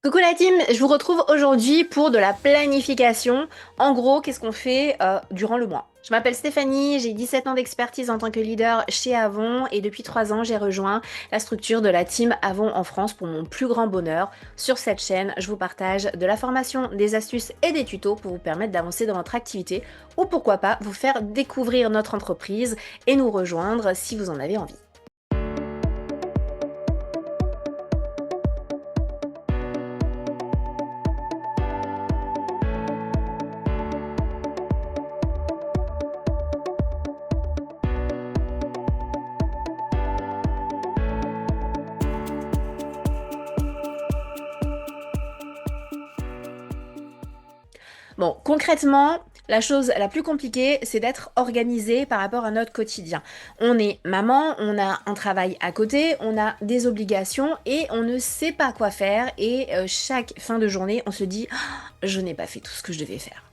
Coucou la team, je vous retrouve aujourd'hui pour de la planification. En gros, qu'est-ce qu'on fait durant le mois? Je m'appelle Stéphanie, j'ai 17 ans d'expertise en tant que leader chez Avon et depuis 3 ans, j'ai rejoint la structure de la team Avon en France pour mon plus grand bonheur. Sur cette chaîne, je vous partage de la formation, des astuces et des tutos pour vous permettre d'avancer dans votre activité ou pourquoi pas vous faire découvrir notre entreprise et nous rejoindre si vous en avez envie. Bon, concrètement, la chose la plus compliquée, c'est d'être organisé par rapport à notre quotidien. On est maman, on a un travail à côté, on a des obligations et on ne sait pas quoi faire. Et chaque fin de journée, on se dit, ah, je n'ai pas fait tout ce que je devais faire.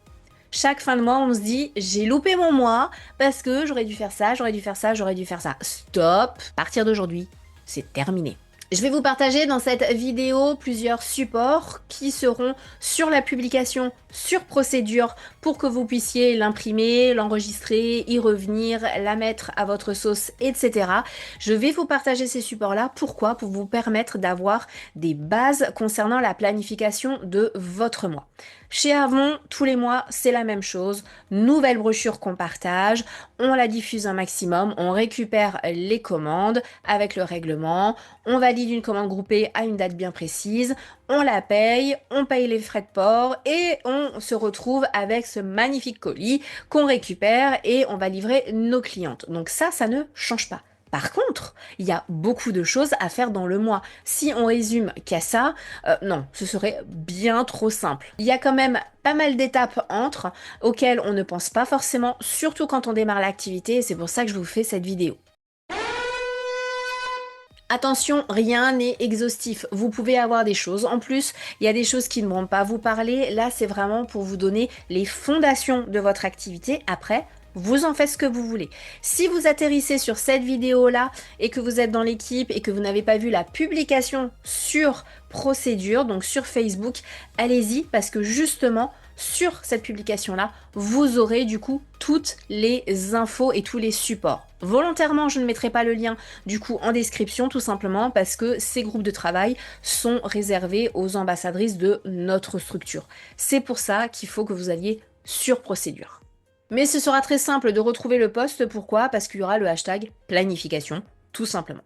Chaque fin de mois, on se dit, j'ai loupé mon mois parce que j'aurais dû faire ça, j'aurais dû faire ça, j'aurais dû faire ça. Stop, à partir d'aujourd'hui, c'est terminé. Je vais vous partager dans cette vidéo plusieurs supports qui seront sur la publication, sur procédure, pour que vous puissiez l'imprimer, l'enregistrer, y revenir, la mettre à votre sauce, etc. Je vais vous partager ces supports-là. Pourquoi? Pour vous permettre d'avoir des bases concernant la planification de votre mois. Chez Avon, tous les mois, c'est la même chose. Nouvelle brochure qu'on partage, on la diffuse un maximum, on récupère les commandes avec le règlement, on valide une commande groupée à une date bien précise, on paye les frais de port et on se retrouve avec ce magnifique colis qu'on récupère et on va livrer nos clientes. Donc ça ne change pas. Par contre, il y a beaucoup de choses à faire dans le mois. Si on résume qu'à ça, non, ce serait bien trop simple. Il y a quand même pas mal d'étapes entre auxquelles on ne pense pas forcément, surtout quand on démarre l'activité, et c'est pour ça que je vous fais cette vidéo. Attention, rien n'est exhaustif. Vous pouvez avoir des choses. En plus, il y a des choses qui ne vont pas vous parler. Là, c'est vraiment pour vous donner les fondations de votre activité. Après, vous en faites ce que vous voulez. Si vous atterrissez sur cette vidéo-là et que vous êtes dans l'équipe et que vous n'avez pas vu la publication sur procédure, donc sur Facebook, allez-y parce que justement, sur cette publication-là, vous aurez du coup toutes les infos et tous les supports. Volontairement, je ne mettrai pas le lien du coup en description tout simplement parce que ces groupes de travail sont réservés aux ambassadrices de notre structure. C'est pour ça qu'il faut que vous alliez sur procédure. Mais ce sera très simple de retrouver le post. Pourquoi? Parce qu'il y aura le hashtag planification, tout simplement.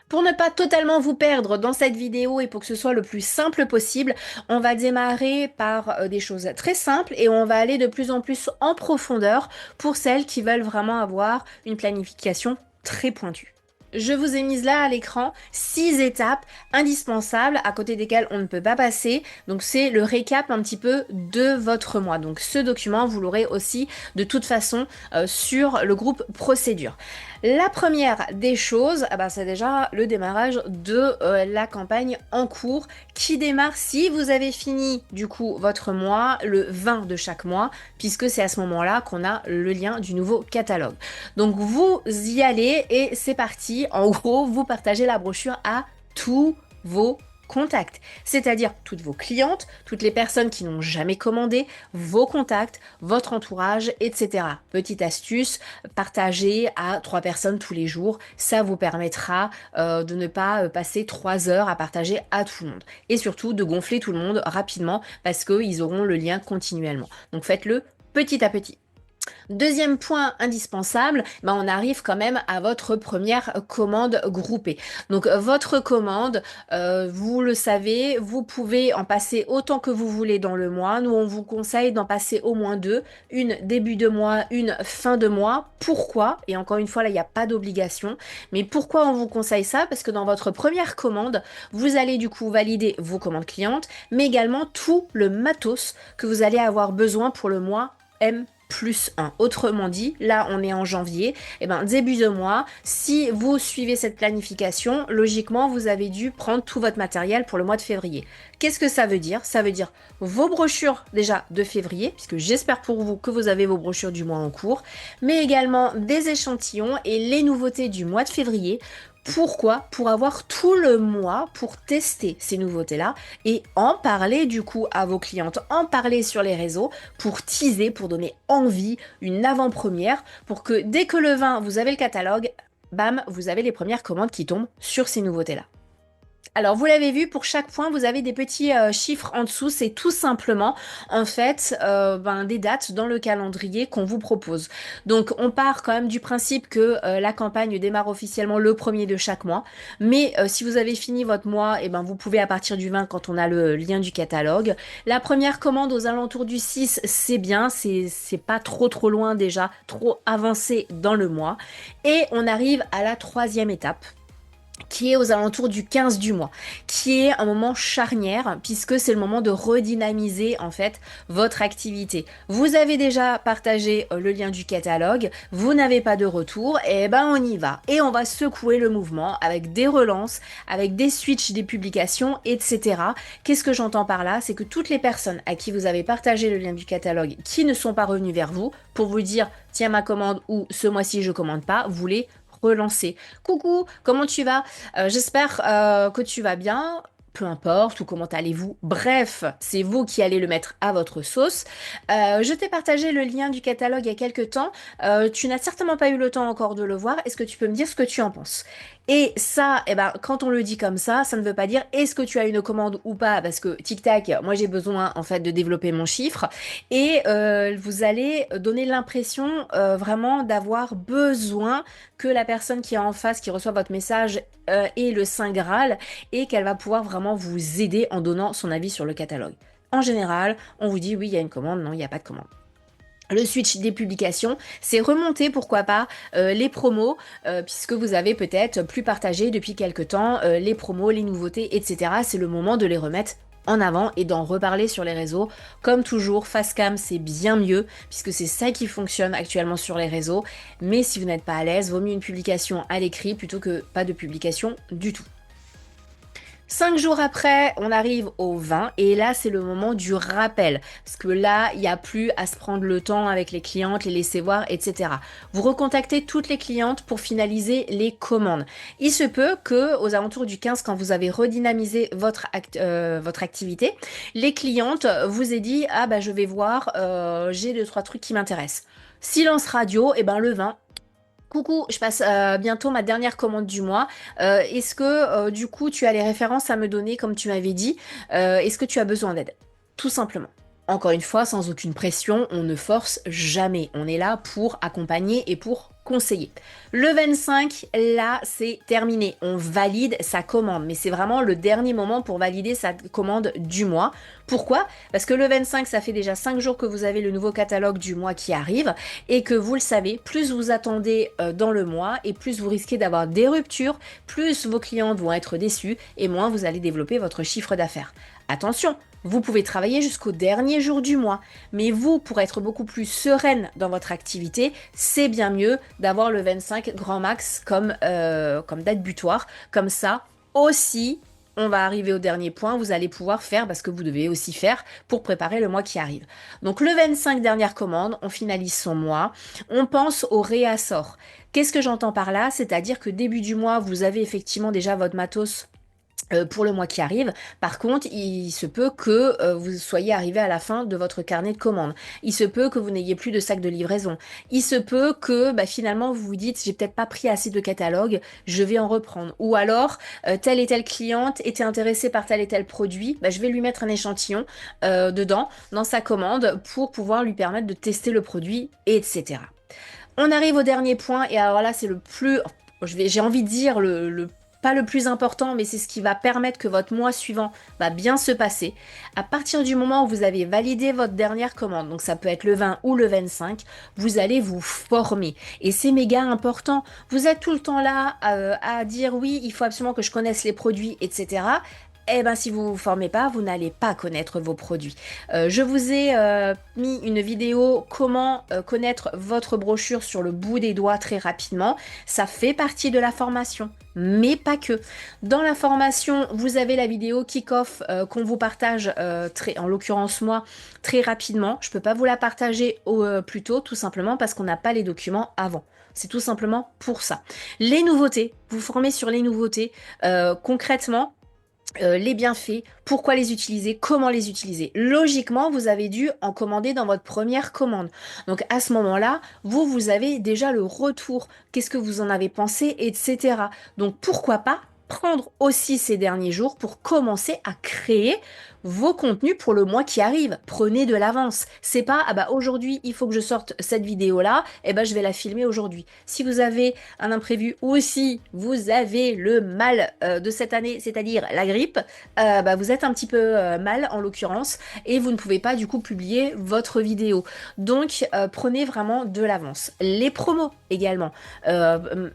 Pour ne pas totalement vous perdre dans cette vidéo et pour que ce soit le plus simple possible, on va démarrer par des choses très simples et on va aller de plus en plus en profondeur pour celles qui veulent vraiment avoir une planification très pointue. Je vous ai mise là à l'écran 6 étapes indispensables à côté desquelles on ne peut pas passer. Donc c'est le récap un petit peu de votre mois. Donc ce document, vous l'aurez aussi de toute façon sur le groupe procédure. La première des choses, c'est déjà le démarrage de la campagne en cours qui démarre si vous avez fini du coup votre mois le 20 de chaque mois puisque c'est à ce moment-là qu'on a le lien du nouveau catalogue. Donc vous y allez et c'est parti. En gros, vous partagez la brochure à tous vos contacts, c'est-à-dire toutes vos clientes, toutes les personnes qui n'ont jamais commandé, vos contacts, votre entourage, etc. Petite astuce, partagez à 3 personnes tous les jours, ça vous permettra de ne pas passer 3 heures à partager à tout le monde. Et surtout de gonfler tout le monde rapidement parce qu'ils auront le lien continuellement. Donc faites-le petit à petit. Deuxième point indispensable, on arrive quand même à votre première commande groupée. Donc votre commande, vous le savez, vous pouvez en passer autant que vous voulez dans le mois. Nous, on vous conseille d'en passer au moins 2, une début de mois, une fin de mois. Pourquoi? Et encore une fois, là, il n'y a pas d'obligation. Mais pourquoi on vous conseille ça? Parce que dans votre première commande, vous allez du coup valider vos commandes clientes, mais également tout le matos que vous allez avoir besoin pour le mois M+1. Autrement dit, là on est en janvier, début de mois, si vous suivez cette planification, logiquement vous avez dû prendre tout votre matériel pour le mois de février. Qu'est-ce que ça veut dire? Ça veut dire vos brochures déjà de février, puisque j'espère pour vous que vous avez vos brochures du mois en cours, mais également des échantillons et les nouveautés du mois de février Pourquoi? Pour avoir tout le mois pour tester ces nouveautés-là et en parler du coup à vos clientes, en parler sur les réseaux pour teaser, pour donner envie, une avant-première, pour que dès que le 20, vous avez le catalogue, bam, vous avez les premières commandes qui tombent sur ces nouveautés-là. Alors, vous l'avez vu, pour chaque point, vous avez des petits chiffres en dessous. C'est tout simplement, en fait, des dates dans le calendrier qu'on vous propose. Donc, on part quand même du principe que la campagne démarre officiellement le premier de chaque mois. Mais si vous avez fini votre mois, eh ben, vous pouvez à partir du 20 quand on a le lien du catalogue. La première commande aux alentours du 6, c'est bien. C'est pas trop loin déjà, trop avancé dans le mois. Et on arrive à la troisième étape qui est aux alentours du 15 du mois, qui est un moment charnière puisque c'est le moment de redynamiser en fait votre activité. Vous avez déjà partagé le lien du catalogue, vous n'avez pas de retour, et ben on y va. Et on va secouer le mouvement avec des relances, avec des switches des publications, etc. Qu'est-ce que j'entends par là? C'est que toutes les personnes à qui vous avez partagé le lien du catalogue qui ne sont pas revenues vers vous pour vous dire tiens ma commande ou ce mois-ci je commande pas, vous les relancer. Coucou, comment tu vas? J'espère que tu vas bien. Peu importe, ou comment allez-vous? Bref, c'est vous qui allez le mettre à votre sauce. Je t'ai partagé le lien du catalogue il y a quelques temps. Tu n'as certainement pas eu le temps encore de le voir. Est-ce que tu peux me dire ce que tu en penses? Et ça, eh ben, quand on le dit comme ça ne veut pas dire est-ce que tu as une commande ou pas, parce que tic-tac, moi j'ai besoin en fait de développer mon chiffre. Et vous allez donner l'impression vraiment d'avoir besoin que la personne qui est en face, qui reçoit votre message, ait le Saint Graal et qu'elle va pouvoir vraiment vous aider en donnant son avis sur le catalogue. En général, on vous dit oui, il y a une commande, non, il n'y a pas de commande. Le switch des publications, c'est remonter, pourquoi pas, les promos, puisque vous avez peut-être plus partagé depuis quelque temps les promos, les nouveautés, etc. C'est le moment de les remettre en avant et d'en reparler sur les réseaux. Comme toujours, face cam, c'est bien mieux, puisque c'est ça qui fonctionne actuellement sur les réseaux. Mais si vous n'êtes pas à l'aise, vaut mieux une publication à l'écrit plutôt que pas de publication du tout. 5 jours après, on arrive au 20 et là, c'est le moment du rappel. Parce que là, il n'y a plus à se prendre le temps avec les clientes, les laisser voir, etc. Vous recontactez toutes les clientes pour finaliser les commandes. Il se peut que aux alentours du 15, quand vous avez redynamisé votre activité, les clientes vous aient dit « Ah bah je vais voir, j'ai 2, 3 trucs qui m'intéressent ». Silence radio, et ben le 20, coucou, je passe bientôt ma dernière commande du mois. Est-ce que du coup tu as les références à me donner comme tu m'avais dit? Est-ce que tu as besoin d'aide? Tout simplement. Encore une fois, sans aucune pression, on ne force jamais. On est là pour accompagner et pour conseiller. Le 25, là, c'est terminé. On valide sa commande, mais c'est vraiment le dernier moment pour valider sa commande du mois. Pourquoi? Parce que le 25, ça fait déjà 5 jours que vous avez le nouveau catalogue du mois qui arrive et que vous le savez, plus vous attendez dans le mois et plus vous risquez d'avoir des ruptures, plus vos clients vont être déçus et moins vous allez développer votre chiffre d'affaires. Attention, vous pouvez travailler jusqu'au dernier jour du mois, mais vous, pour être beaucoup plus sereine dans votre activité, c'est bien mieux d'avoir le 25 grand max comme date butoir. Comme ça, aussi, on va arriver au dernier point, vous allez pouvoir faire parce que vous devez aussi faire pour préparer le mois qui arrive. Donc le 25, dernière commande, on finalise son mois, on pense au réassort. Qu'est-ce que j'entends par là? C'est-à-dire que début du mois, vous avez effectivement déjà votre matos pour le mois qui arrive. Par contre, il se peut que vous soyez arrivé à la fin de votre carnet de commandes. Il se peut que vous n'ayez plus de sac de livraison. Il se peut que finalement vous vous dites j'ai peut-être pas pris assez de catalogue, je vais en reprendre. Ou alors telle et telle cliente était intéressée par tel et tel produit, je vais lui mettre un échantillon dedans dans sa commande pour pouvoir lui permettre de tester le produit, etc. On arrive au dernier point et alors là c'est le plus, j'ai envie de dire pas le plus important, mais c'est ce qui va permettre que votre mois suivant va bien se passer. À partir du moment où vous avez validé votre dernière commande, donc ça peut être le 20 ou le 25, vous allez vous former. Et c'est méga important. Vous êtes tout le temps là à dire oui, il faut absolument que je connaisse les produits, etc. Eh ben, si vous ne vous formez pas, vous n'allez pas connaître vos produits. Je vous ai mis une vidéo comment connaître votre brochure sur le bout des doigts très rapidement. Ça fait partie de la formation, mais pas que. Dans la formation, vous avez la vidéo kick-off qu'on vous partage, en l'occurrence moi, très rapidement. Je ne peux pas vous la partager plus tôt, tout simplement parce qu'on n'a pas les documents avant. C'est tout simplement pour ça. Les nouveautés, vous formez sur les nouveautés, concrètement. Les bienfaits, pourquoi les utiliser, comment les utiliser. Logiquement, vous avez dû en commander dans votre première commande. Donc à ce moment-là, vous avez déjà le retour. Qu'est-ce que vous en avez pensé, etc. Donc pourquoi pas prendre aussi ces derniers jours pour commencer à créer vos contenus pour le mois qui arrive. Prenez de l'avance. C'est pas, ah bah aujourd'hui, il faut que je sorte cette vidéo-là, et ben je vais la filmer aujourd'hui. Si vous avez un imprévu ou si vous avez le mal de cette année, c'est-à-dire la grippe, bah vous êtes un petit peu mal en l'occurrence et vous ne pouvez pas du coup publier votre vidéo. Donc prenez vraiment de l'avance. Les promos également.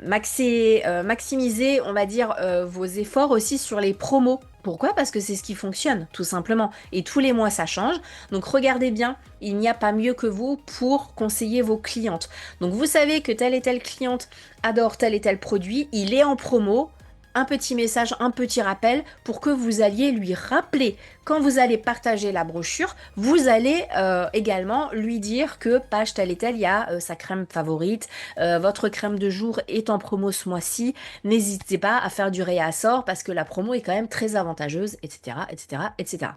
Maximisez, on va dire, vos efforts aussi sur les promos. Pourquoi? Parce que c'est ce qui fonctionne, tout simplement. Et tous les mois, ça change. Donc regardez bien, il n'y a pas mieux que vous pour conseiller vos clientes. Donc vous savez que telle et telle cliente adore tel et tel produit, il est en promo. Un petit message, un petit rappel pour que vous alliez lui rappeler quand vous allez partager la brochure, vous allez également lui dire que page telle et telle, il y a sa crème favorite, votre crème de jour est en promo ce mois-ci, n'hésitez pas à faire du réassort parce que la promo est quand même très avantageuse, etc., etc., etc.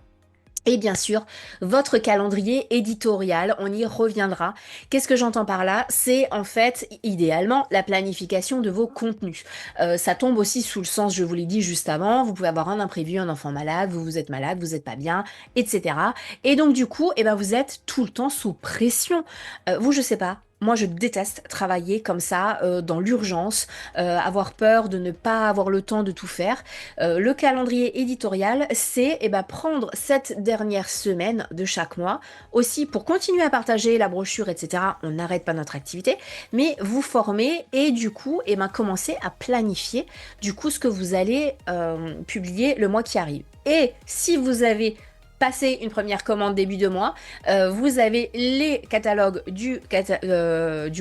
Et bien sûr, votre calendrier éditorial, on y reviendra. Qu'est-ce que j'entends par là? C'est en fait, idéalement, la planification de vos contenus. Ça tombe aussi sous le sens, je vous l'ai dit juste avant, vous pouvez avoir un imprévu, un enfant malade, vous êtes malade, vous n'êtes pas bien, etc. Et donc du coup, eh ben, vous êtes tout le temps sous pression. Vous, je sais pas. Moi, je déteste travailler comme ça, dans l'urgence, avoir peur de ne pas avoir le temps de tout faire. Le calendrier éditorial, c'est prendre cette dernière semaine de chaque mois, aussi pour continuer à partager la brochure, etc. On n'arrête pas notre activité, mais vous former et du coup, commencer à planifier du coup ce que vous allez publier le mois qui arrive. Et si vous avez passé une première commande début de mois, vous avez les catalogues du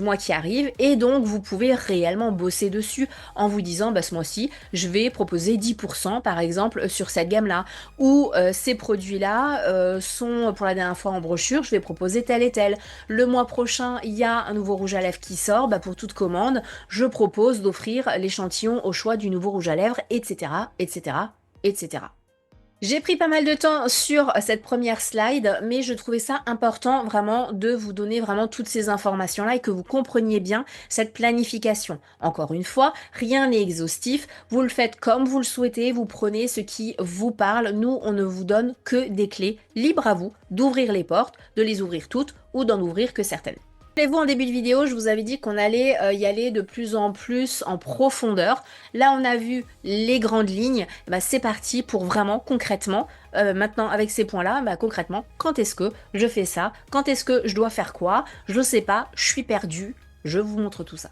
mois qui arrive et donc vous pouvez réellement bosser dessus en vous disant bah, ce mois-ci je vais proposer 10% par exemple sur cette gamme-là ou ces produits-là sont pour la dernière fois en brochure, je vais proposer tel et tel. Le mois prochain il y a un nouveau rouge à lèvres qui sort, bah, pour toute commande je propose d'offrir l'échantillon au choix du nouveau rouge à lèvres, etc., etc., etc. J'ai pris pas mal de temps sur cette première slide, mais je trouvais ça important vraiment de vous donner vraiment toutes ces informations-là et que vous compreniez bien cette planification. Encore une fois, rien n'est exhaustif, vous le faites comme vous le souhaitez, vous prenez ce qui vous parle. Nous, on ne vous donne que des clés, libre à vous d'ouvrir les portes, de les ouvrir toutes ou d'en ouvrir que certaines. Rappelez-vous, en début de vidéo, je vous avais dit qu'on allait y aller de plus en plus en profondeur. Là, on a vu les grandes lignes. Bah, c'est parti pour vraiment concrètement, maintenant avec ces points-là, bah, concrètement, quand est-ce que je fais ça? Quand est-ce que je dois faire quoi? Je ne sais pas, je suis perdue. Je vous montre tout ça.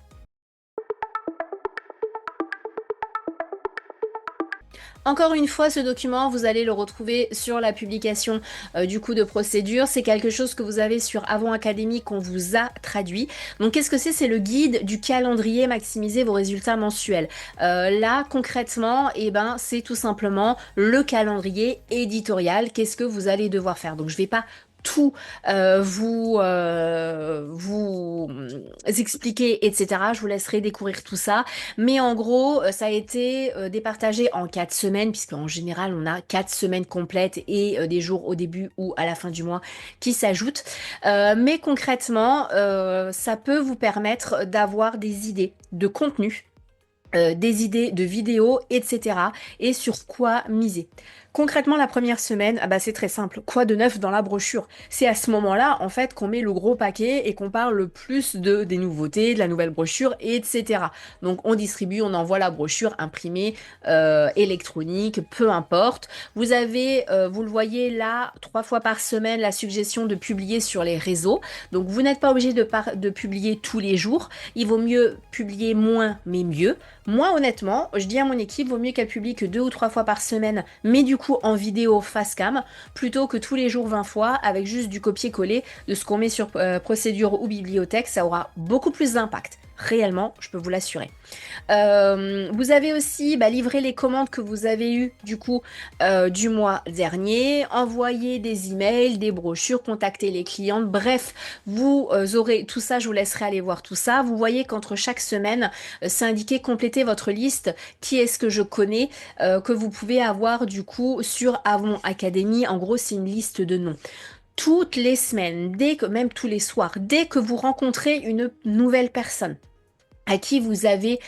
Encore une fois, ce document, vous allez le retrouver sur la publication du coup de procédure. C'est quelque chose que vous avez sur Avon Academy qu'on vous a traduit. Donc, qu'est-ce que c'est? C'est le guide du calendrier maximiser vos résultats mensuels. Là, concrètement, c'est tout simplement le calendrier éditorial. Qu'est-ce que vous allez devoir faire? Donc, je vais pas tout vous expliquer, etc. Je vous laisserai découvrir tout ça. Mais en gros, ça a été départagé en 4 semaines, puisque en général, on a 4 semaines complètes et des jours au début ou à la fin du mois qui s'ajoutent. Mais concrètement, ça peut vous permettre d'avoir des idées de contenu, des idées de vidéos, etc. et sur quoi miser. Concrètement, la première semaine, c'est très simple. Quoi de neuf dans la brochure? C'est à ce moment-là, en fait, qu'on met le gros paquet et qu'on parle le plus des nouveautés, de la nouvelle brochure, etc. Donc, on distribue, on envoie la brochure imprimée, électronique, peu importe. Vous avez, vous le voyez là, 3 fois par semaine, la suggestion de publier sur les réseaux. Donc, vous n'êtes pas obligé de publier tous les jours. Il vaut mieux publier moins, mais mieux. Moi, honnêtement, je dis à mon équipe, vaut mieux qu'elle publie que 2 ou 3 fois par semaine, mais du coup en vidéo face cam, plutôt que tous les jours 20 fois avec juste du copier-coller de ce qu'on met sur procédure ou bibliothèque. Ça aura beaucoup plus d'impact. réellement, je peux vous l'assurer. Vous avez aussi livré les commandes que vous avez eues du coup du mois dernier, envoyer des emails, des brochures, contacter les clientes, bref, vous aurez tout ça, je vous laisserai aller voir tout ça. Vous voyez qu'entre chaque semaine, c'est indiqué compléter votre liste, qui est-ce que je connais, que vous pouvez avoir du coup sur Avon Academy. En gros, c'est une liste de noms. Toutes les semaines, dès que, même tous les soirs, dès que vous rencontrez une nouvelle personne, à qui vous avez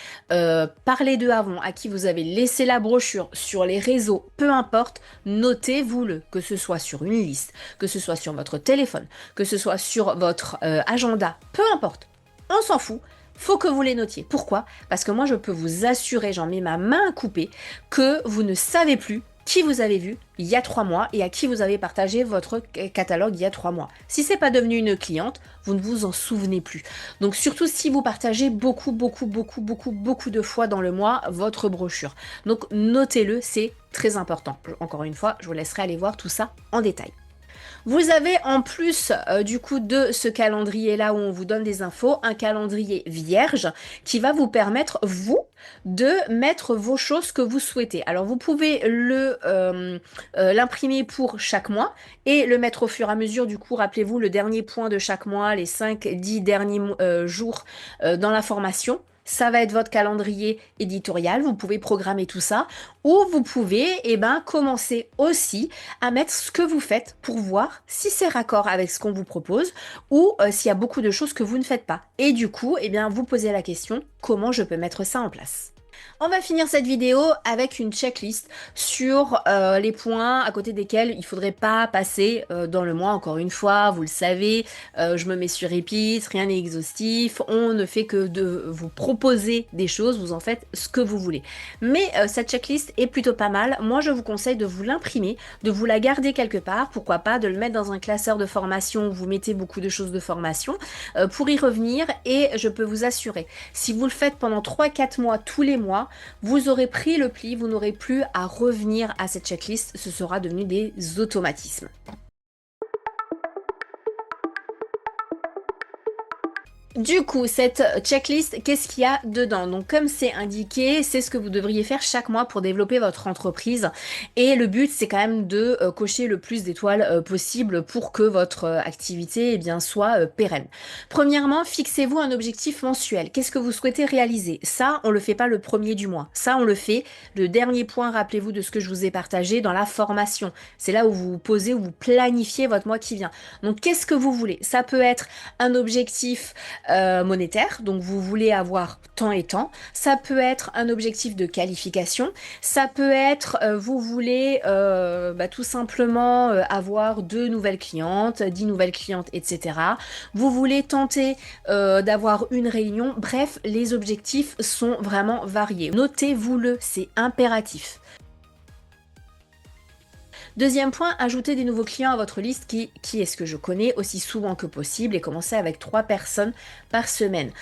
parlé de avant, à qui vous avez laissé la brochure sur les réseaux, peu importe, notez-vous-le, que ce soit sur une liste, que ce soit sur votre téléphone, que ce soit sur votre agenda, peu importe, on s'en fout. Faut que vous les notiez. Pourquoi? Parce que moi, je peux vous assurer, j'en mets ma main à couper, que vous ne savez plus qui vous avez vu il y a 3 mois et à qui vous avez partagé votre catalogue il y a 3 mois. Si c'est pas devenu une cliente, vous ne vous en souvenez plus. Donc surtout si vous partagez beaucoup de fois dans le mois votre brochure. Donc notez-le, c'est très important. Encore une fois, je vous laisserai aller voir tout ça en détail. Vous avez en plus du coup de ce calendrier-là où on vous donne des infos, un calendrier vierge qui va vous permettre, vous, de mettre vos choses que vous souhaitez. Alors vous pouvez l'imprimer pour chaque mois et le mettre au fur et à mesure. Du coup, rappelez-vous le dernier point de chaque mois, les 5-10 derniers jours dans la formation. Ça va être votre calendrier éditorial, vous pouvez programmer tout ça, ou vous pouvez commencer aussi à mettre ce que vous faites pour voir si c'est raccord avec ce qu'on vous propose ou s'il y a beaucoup de choses que vous ne faites pas. Et du coup, vous posez la question, comment je peux mettre ça en place? On va finir cette vidéo avec une checklist sur les points à côté desquels il ne faudrait pas passer dans le mois. Encore une fois, vous le savez, je me mets sur repeat, rien n'est exhaustif, on ne fait que de vous proposer des choses, vous en faites ce que vous voulez. Mais cette checklist est plutôt pas mal. Moi, je vous conseille de vous l'imprimer, de vous la garder quelque part, pourquoi pas, de le mettre dans un classeur de formation où vous mettez beaucoup de choses de formation pour y revenir. Et je peux vous assurer, si vous le faites pendant 3-4 mois, tous les mois, vous aurez pris le pli, vous n'aurez plus à revenir à cette checklist, ce sera devenu des automatismes. Du coup, cette checklist, qu'est-ce qu'il y a dedans? Donc, comme c'est indiqué, c'est ce que vous devriez faire chaque mois pour développer votre entreprise. Et le but, c'est quand même de cocher le plus d'étoiles possible pour que votre activité soit pérenne. Premièrement, fixez-vous un objectif mensuel. Qu'est-ce que vous souhaitez réaliser? Ça, on le fait pas le premier du mois. Ça, on le fait le dernier point, rappelez-vous de ce que je vous ai partagé dans la formation. C'est là où vous vous posez, où vous planifiez votre mois qui vient. Donc, qu'est-ce que vous voulez? Ça peut être un objectif monétaire, donc vous voulez avoir tant et tant. Ça peut être un objectif de qualification. Ça peut être, vous voulez tout simplement avoir 2 nouvelles clientes, 10 nouvelles clientes, etc. Vous voulez tenter d'avoir une réunion. Bref, les objectifs sont vraiment variés. Notez-vous-le, c'est impératif. Deuxième point, ajoutez des nouveaux clients à votre liste qui est-ce que je connais aussi souvent que possible et commencez avec 3 personnes par semaine.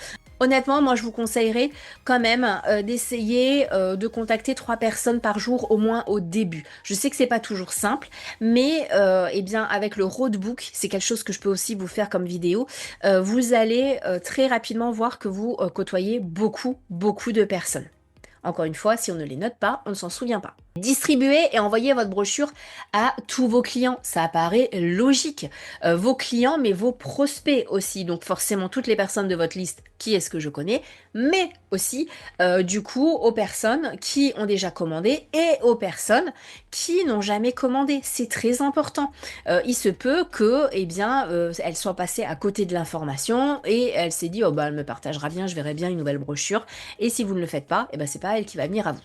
Honnêtement, moi je vous conseillerais quand même d'essayer de contacter 3 personnes par jour au moins au début. Je sais que c'est pas toujours simple, mais avec le roadbook, c'est quelque chose que je peux aussi vous faire comme vidéo. Vous allez très rapidement voir que vous côtoyez beaucoup de personnes. Encore une fois, si on ne les note pas, on ne s'en souvient pas. Distribuez et envoyez votre brochure à tous vos clients. Ça paraît logique. Vos clients, mais vos prospects aussi. Donc forcément, toutes les personnes de votre liste, qui est-ce que je connais, mais aussi, du coup, aux personnes qui ont déjà commandé et aux personnes qui n'ont jamais commandé. C'est très important. Il se peut que, elle soit passée à côté de l'information et elle s'est dit, oh bah, elle me partagera bien, je verrai bien une nouvelle brochure. Et si vous ne le faites pas, c'est pas elle qui va venir à vous.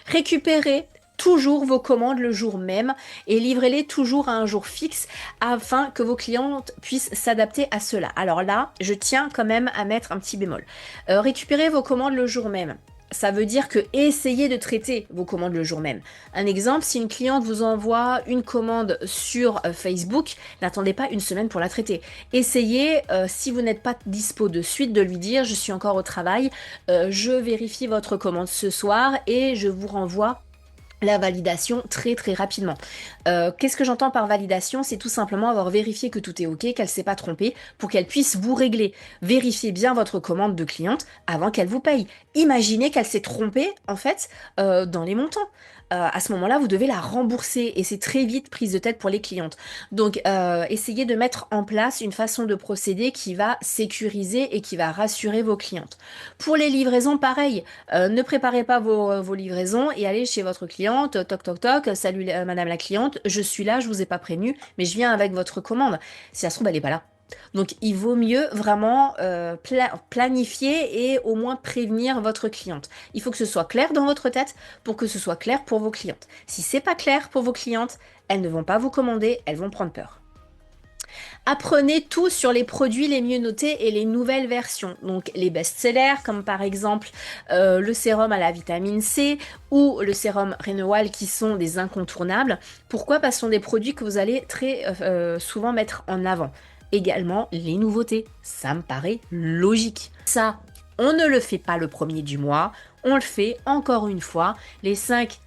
Récupérez toujours vos commandes le jour même et livrez-les toujours à un jour fixe afin que vos clientes puissent s'adapter à cela. Alors là, je tiens quand même à mettre un petit bémol. Récupérez vos commandes le jour même. Ça veut dire que essayez de traiter vos commandes le jour même. Un exemple, si une cliente vous envoie une commande sur Facebook, n'attendez pas une semaine pour la traiter. Essayez, si vous n'êtes pas dispo de suite, de lui dire « je suis encore au travail, je vérifie votre commande ce soir et je vous renvoie la validation très très rapidement. Qu'est-ce que j'entends par validation? C'est tout simplement avoir vérifié que tout est OK, qu'elle s'est pas trompée, pour qu'elle puisse vous régler. Vérifiez bien votre commande de cliente avant qu'elle vous paye. Imaginez qu'elle s'est trompée, en fait, dans les montants. À ce moment-là, vous devez la rembourser et c'est très vite prise de tête pour les clientes. Donc, essayez de mettre en place une façon de procéder qui va sécuriser et qui va rassurer vos clientes. Pour les livraisons, pareil. Ne préparez pas vos livraisons et allez chez votre cliente, toc toc toc, salut madame la cliente, je suis là, je vous ai pas prévenu, mais je viens avec votre commande. Si ça se trouve, elle est pas là. Donc il vaut mieux vraiment planifier et au moins prévenir votre cliente. Il faut que ce soit clair dans votre tête pour que ce soit clair pour vos clientes. Si c'est pas clair pour vos clientes, elles ne vont pas vous commander, elles vont prendre peur. Apprenez tout sur les produits les mieux notés et les nouvelles versions. Donc les best-sellers comme par exemple le sérum à la vitamine C ou le sérum Renewal qui sont des incontournables. Pourquoi? Parce que ce sont des produits que vous allez très souvent mettre en avant. Également les nouveautés, ça me paraît logique. Ça, on ne le fait pas le premier du mois, on le fait encore une fois les 5-10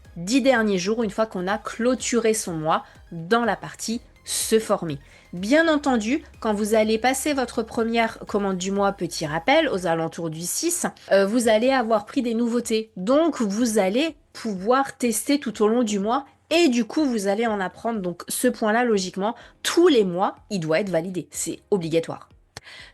derniers jours une fois qu'on a clôturé son mois dans la partie se former. Bien entendu, quand vous allez passer votre première commande du mois, petit rappel, aux alentours du 6, vous allez avoir pris des nouveautés. Donc, vous allez pouvoir tester tout au long du mois et du coup, vous allez en apprendre. Donc, ce point-là, logiquement, tous les mois, il doit être validé. C'est obligatoire.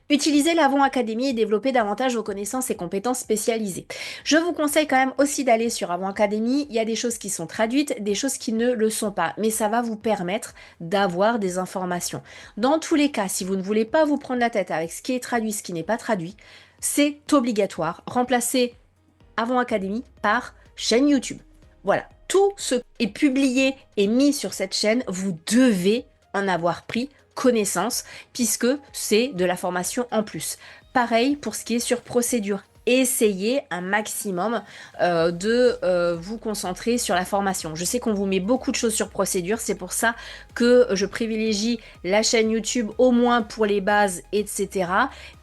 Utilisez l'Avon Academy et développer davantage vos connaissances et compétences spécialisées. Je vous conseille quand même aussi d'aller sur Avon Academy. Il y a des choses qui sont traduites, des choses qui ne le sont pas. Mais ça va vous permettre d'avoir des informations. Dans tous les cas, si vous ne voulez pas vous prendre la tête avec ce qui est traduit, ce qui n'est pas traduit, c'est obligatoire. Remplacez Avon Academy par chaîne YouTube. Voilà. Tout ce qui est publié et mis sur cette chaîne, vous devez en avoir pris connaissance puisque c'est de la formation en plus. Pareil pour ce qui est sur procédure. Essayez un maximum de vous concentrer sur la formation. Je sais qu'on vous met beaucoup de choses sur procédure, c'est pour ça que je privilégie la chaîne YouTube au moins pour les bases, etc.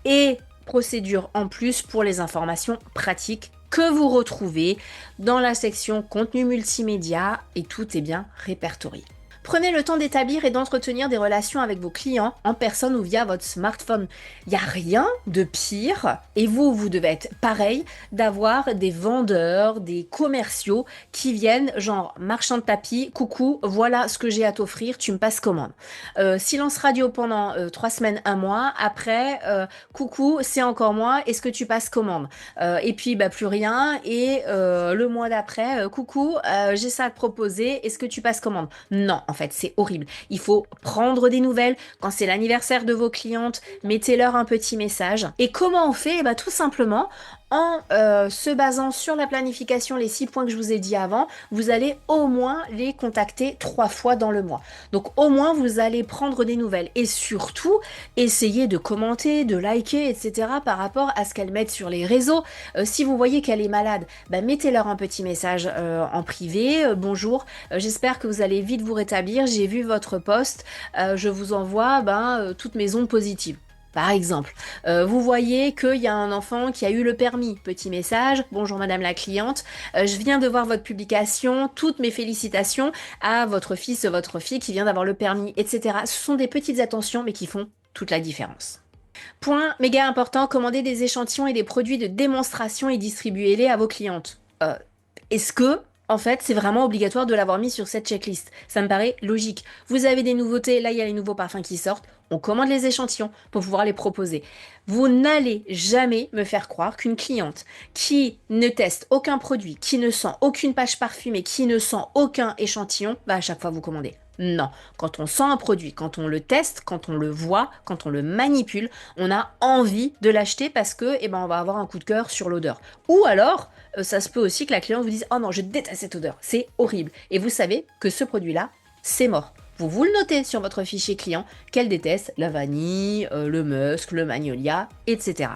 Et procédure en plus pour les informations pratiques que vous retrouvez dans la section contenu multimédia et tout est bien répertorié. Prenez le temps d'établir et d'entretenir des relations avec vos clients en personne ou via votre smartphone. Il n'y a rien de pire, et vous devez être pareil, d'avoir des vendeurs, des commerciaux qui viennent, genre marchand de tapis, coucou, voilà ce que j'ai à t'offrir, tu me passes commande. Silence radio pendant 3 semaines, un mois, après, coucou, c'est encore moi, est-ce que tu passes commande? Et puis bah, plus rien, et le mois d'après, coucou, j'ai ça à te proposer, est-ce que tu passes commande? Non, en fait, c'est horrible. Il faut prendre des nouvelles. Quand c'est l'anniversaire de vos clientes, mettez-leur un petit message. Et comment on fait? Eh ben, tout simplement, en se basant sur la planification, les 6 points que je vous ai dit avant, vous allez au moins les contacter 3 fois dans le mois. Donc au moins, vous allez prendre des nouvelles. Et surtout, essayez de commenter, de liker, etc. par rapport à ce qu'elles mettent sur les réseaux. Si vous voyez qu'elle est malade, bah, mettez-leur un petit message en privé. Bonjour, j'espère que vous allez vite vous rétablir. J'ai vu votre post. Je vous envoie toutes mes ondes positives. Par exemple, vous voyez qu'il y a un enfant qui a eu le permis. Petit message, bonjour madame la cliente, je viens de voir votre publication, toutes mes félicitations à votre fils, votre fille qui vient d'avoir le permis, etc. Ce sont des petites attentions mais qui font toute la différence. Point méga important, commandez des échantillons et des produits de démonstration et distribuez-les à vos clientes. Est-ce que en fait, c'est vraiment obligatoire de l'avoir mis sur cette checklist. Ça me paraît logique. Vous avez des nouveautés, là il y a les nouveaux parfums qui sortent, on commande les échantillons pour pouvoir les proposer. Vous n'allez jamais me faire croire qu'une cliente qui ne teste aucun produit, qui ne sent aucune page parfumée, qui ne sent aucun échantillon, va à chaque fois vous commander. Non, quand on sent un produit, quand on le teste, quand on le voit, quand on le manipule, on a envie de l'acheter parce que on va avoir un coup de cœur sur l'odeur. Ou alors, ça se peut aussi que la cliente vous dise « Oh non, je déteste cette odeur, c'est horrible ». Et vous savez que ce produit-là, c'est mort. Vous le notez sur votre fichier client qu'elle déteste la vanille, le musk, le magnolia, etc.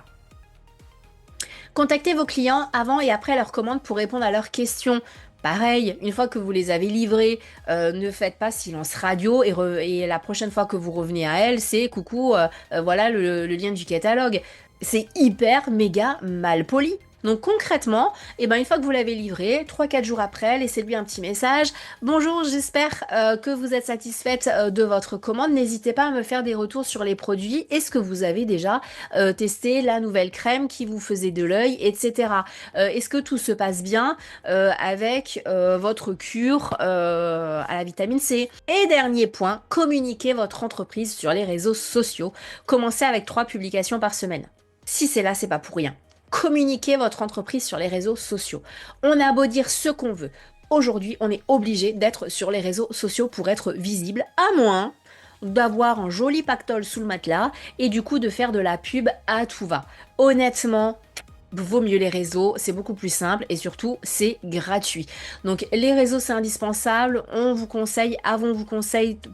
Contactez vos clients avant et après leur commande pour répondre à leurs questions. Pareil, une fois que vous les avez livrés, ne faites pas silence radio et la prochaine fois que vous revenez à elle, c'est coucou, voilà le lien du catalogue. C'est hyper méga mal poli. Donc concrètement, eh ben, une fois que vous l'avez livré, 3-4 jours après, laissez-lui un petit message. Bonjour, j'espère que vous êtes satisfaite de votre commande. N'hésitez pas à me faire des retours sur les produits. Est-ce que vous avez déjà testé la nouvelle crème qui vous faisait de l'œil, etc. Est-ce que tout se passe bien avec votre cure à la vitamine C? Et dernier point, communiquez votre entreprise sur les réseaux sociaux. Commencez avec 3 publications par semaine. Si c'est là, c'est pas pour rien. Communiquez votre entreprise sur les réseaux sociaux. On a beau dire ce qu'on veut. Aujourd'hui, on est obligé d'être sur les réseaux sociaux pour être visible, à moins d'avoir un joli pactole sous le matelas et du coup de faire de la pub à tout va. Honnêtement, vaut mieux les réseaux, c'est beaucoup plus simple et surtout c'est gratuit. Donc les réseaux c'est indispensable, on vous conseille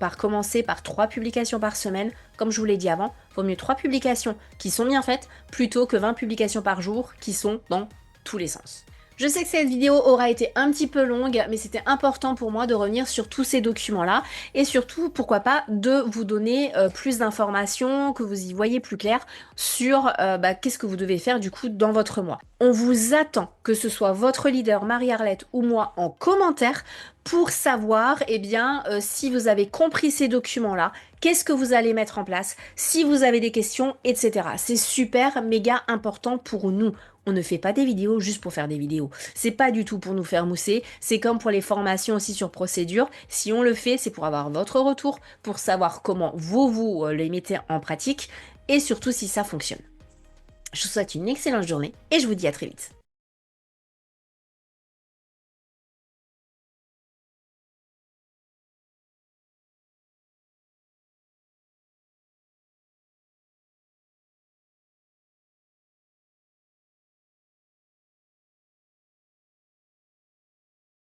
par commencer par 3 publications par semaine, comme je vous l'ai dit avant, vaut mieux 3 publications qui sont bien faites plutôt que 20 publications par jour qui sont dans tous les sens. Je sais que cette vidéo aura été un petit peu longue, mais c'était important pour moi de revenir sur tous ces documents-là et surtout, pourquoi pas, de vous donner plus d'informations, que vous y voyez plus clair sur qu'est-ce que vous devez faire du coup dans votre mois. On vous attend, que ce soit votre leader Marie-Arlette ou moi, en commentaire pour savoir si vous avez compris ces documents-là, qu'est-ce que vous allez mettre en place, si vous avez des questions, etc. C'est super, méga important pour nous. On ne fait pas des vidéos juste pour faire des vidéos. C'est pas du tout pour nous faire mousser. C'est comme pour les formations aussi sur procédure. Si on le fait, c'est pour avoir votre retour, pour savoir comment vous les mettez en pratique et surtout si ça fonctionne. Je vous souhaite une excellente journée et je vous dis à très vite.